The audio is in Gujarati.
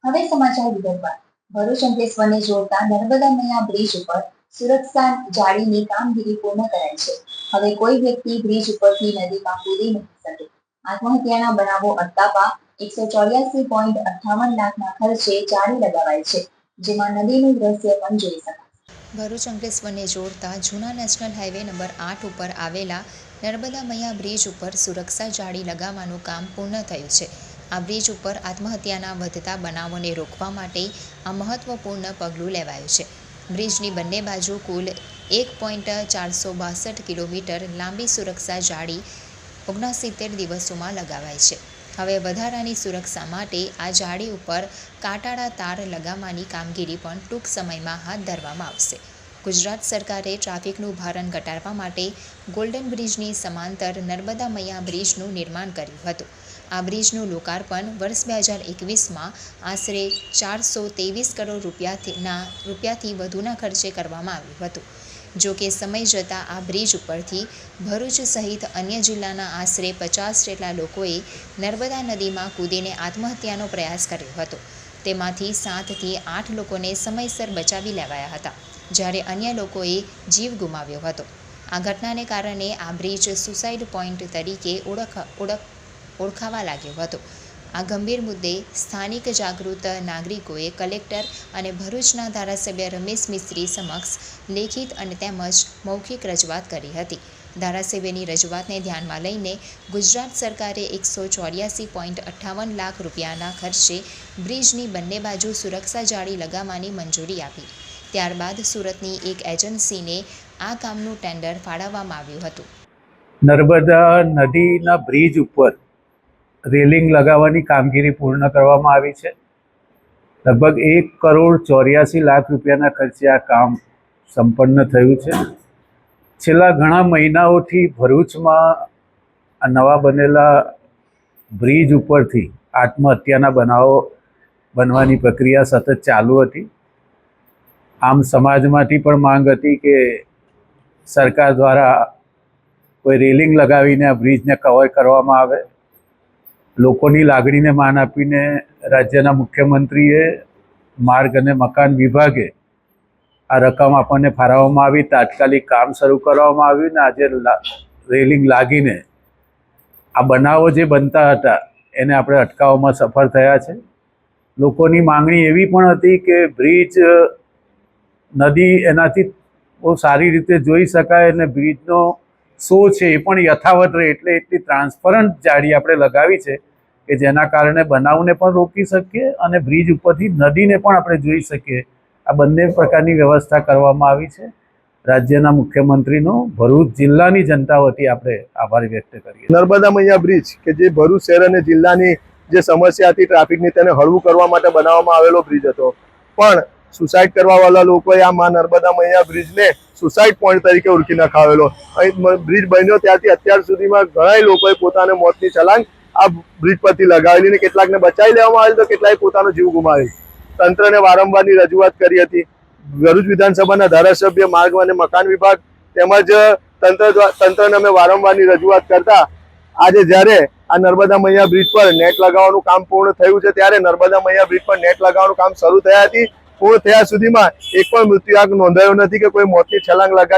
હવે સમાચાર વિગતવાર. ભરૂચ અંકલેશ્વરને જોડતા નર્મદા મૈયા બ્રિજ ઉપર સુરક્ષા જાળીની કામગીરી પૂર્ણ કરાઈ છે. હવે કોઈ વ્યક્તિ બ્રિજ ઉપરથી નદીમાં કૂદી નહીં શકે. આત્મહત્યાના બનાવો અટકાવવા 184.58 લાખના ખર્ચે જાળી લગાવાઈ છે, જેમાં નદીનું દ્રશ્ય પણ જોઈ શકાય. ભરૂચ અંકલેશ્વરને જોડતા જૂના નેશનલ હાઈવે નંબર 8 ઉપર આવેલા નર્મદા મૈયા બ્રિજ ઉપર સુરક્ષા જાળી લગાવવાનું કામ પૂર્ણ થયું છે. આ બ્રિજ ઉપર આત્મહત્યાના વધતા બનાવોને રોકવા માટે આ મહત્વપૂર્ણ પગલું લેવાયું છે. બ્રિજની બંને બાજુ કુલ 1.462 કિલોમીટર લાંબી સુરક્ષા જાળી 69 દિવસોમાં લગાવાઈ છે. હવે વધારાની સુરક્ષા માટે આ જાળી ઉપર કાંટાળા તાર લગાવવાની કામગીરી પણ ટૂંક સમયમાં હાથ ધરવામાં આવશે. ગુજરાત સરકારે ટ્રાફિકનું ભારણ ઘટાડવા માટે ગોલ્ડન બ્રિજની સમાંતર નર્મદા મૈયા બ્રિજનું નિર્માણ કર્યું હતું. આ બ્રિજનું લોકાર્પણ વર્ષ 2021માં આશરે 423 કરોડ રૂપિયાથી વધુના ખર્ચે કરવામાં આવ્યું હતું. જો કે સમય જતાં આ બ્રિજ ઉપરથી ભરૂચ સહિત અન્ય જિલ્લાના આશરે 50 જેટલા લોકોએ નર્મદા નદીમાં કૂદીને આત્મહત્યાનો પ્રયાસ કર્યો હતો. તેમાંથી 7 થી 8 લોકોને સમયસર બચાવી લેવાયા હતા, જ્યારે અન્ય લોકોએ જીવ ગુમાવ્યો હતો. આ ઘટનાને કારણે આ બ્રિજ સુસાઇડ પોઈન્ટ તરીકે ઓળખાવા લાગ્યો હતો. આ ગંભીર મુદ્દે સ્થાનિક જાગૃત નાગરિકોએ કલેક્ટર અને ભરૂચના ધારાસભ્ય રમેશ મિસ્ત્રી સમક્ષ લેખિત અને તેમજ મૌખિક રજૂઆત કરી હતી. ધારાસભ્યની રજૂઆતને ધ્યાનમાં લઈને ગુજરાત સરકારે 184.58 લાખ રૂપિયાના ખર્ચે બ્રિજની બંને બાજુ સુરક્ષા જાળી લગાવવાની મંજૂરી આપી. ત્યારબાદ સુરતની એક એજન્સીને આ કામનું ટેન્ડર ફાળવવામાં આવ્યું હતું. નર્મદા નદીના બ્રિજ ઉપર રેલિંગ લગાવવાની કામગીરી પૂર્ણ કરવામાં આવી છે. લગભગ 1.84 લાખ રૂપિયાના ખર્ચે આ કામ સંપન્ન થયું છે. છેલ્લા ઘણા મહિનાઓથી ભરૂચમાં આ નવા બનેલા બ્રિજ ઉપરથી આત્મહત્યાના બનાવો બનવાની પ્રક્રિયા સતત ચાલુ હતી. આમ સમાજમાંથી પણ માંગ હતી કે સરકાર દ્વારા કોઈ રેલિંગ લગાવીને આ બ્રિજને કવર કરવામાં આવે. લોકોની લાગણીને માન આપીને રાજ્યના મુખ્યમંત્રીએ માર્ગ અને મકાન વિભાગે આ રકમ આપણને ફાળવવામાં આવી. તાત્કાલિક કામ શરૂ કરવામાં આવ્યું ને આજે રેલિંગ લાગીને આ બનાવો જે બનતા હતા એને આપણે અટકાવવામાં સફળ થયા છે. લોકોની માંગણી એવી પણ હતી કે બ્રિજ નદી એનાથી બહુ સારી રીતે જોઈ શકાય અને બ્રિજનો શો છે એ પણ યથાવત રહે, એટલે એટલી ટ્રાન્સપરન્ટ જાળી આપણે લગાવી છે કે જેના કારણે બનાવને પણ રોકી શકીએ અને બ્રિજ ઉપરથી નદીને પણ આપણે જોઈ શકીએ. આ બંને પ્રકારની વ્યવસ્થા કરવામાં આવી છે. રાજ્યના મુખ્યમંત્રીનો ભરૂચ જિલ્લાની જનતા વતી આપણે આભાર વ્યક્ત કરીએ. નર્મદા મૈયા બ્રિજ કે જે ભરૂચ શહેર અને જિલ્લાની જે સમસ્યા હતી ટ્રાફિકની તેને હળવું કરવા માટે બનાવવામાં આવેલો બ્રિજ હતો, પણ સુસાઇડ કરવાવાળા લોકોએ આ નર્મદા મૈયા બ્રિજને સુસાઇડ પોઈન્ટ તરીકે ઓળખી નખાવેલો. અહીં બ્રિજ બન્યો ત્યારથી અત્યાર સુધીમાં ઘણા લોકોએ પોતાને મોતની છલાંગ આ બ્રિજ પરથી લગાવેલી ને કેટલાકને બચાવી લેવામાં આવેલ તો કેટલાય પોતાનો જીવ ગુમાવેલ. તંત્રને વારંવારની રજૂઆત કરી હતી. ભરૂચ વિધાનસભાના ધારાસભ્ય, માર્ગ અને મકાન વિભાગ તેમજ તંત્રને અમે વારંવારની રજૂઆત કરતા આજે જ્યારે આ નર્મદા મૈયા બ્રિજ પર નેટ લગાવવાનું કામ પૂર્ણ થયું છે, ત્યારે નર્મદા મૈયા બ્રિજ પર નેટ લગાવવાનું કામ શરૂ થયા હતી. પૂર્ણ થયા સુધીમાં એક પણ મૃત્યુઆંક નોંધાયો નથી કે કોઈ મોતની છલાંગ લગાવી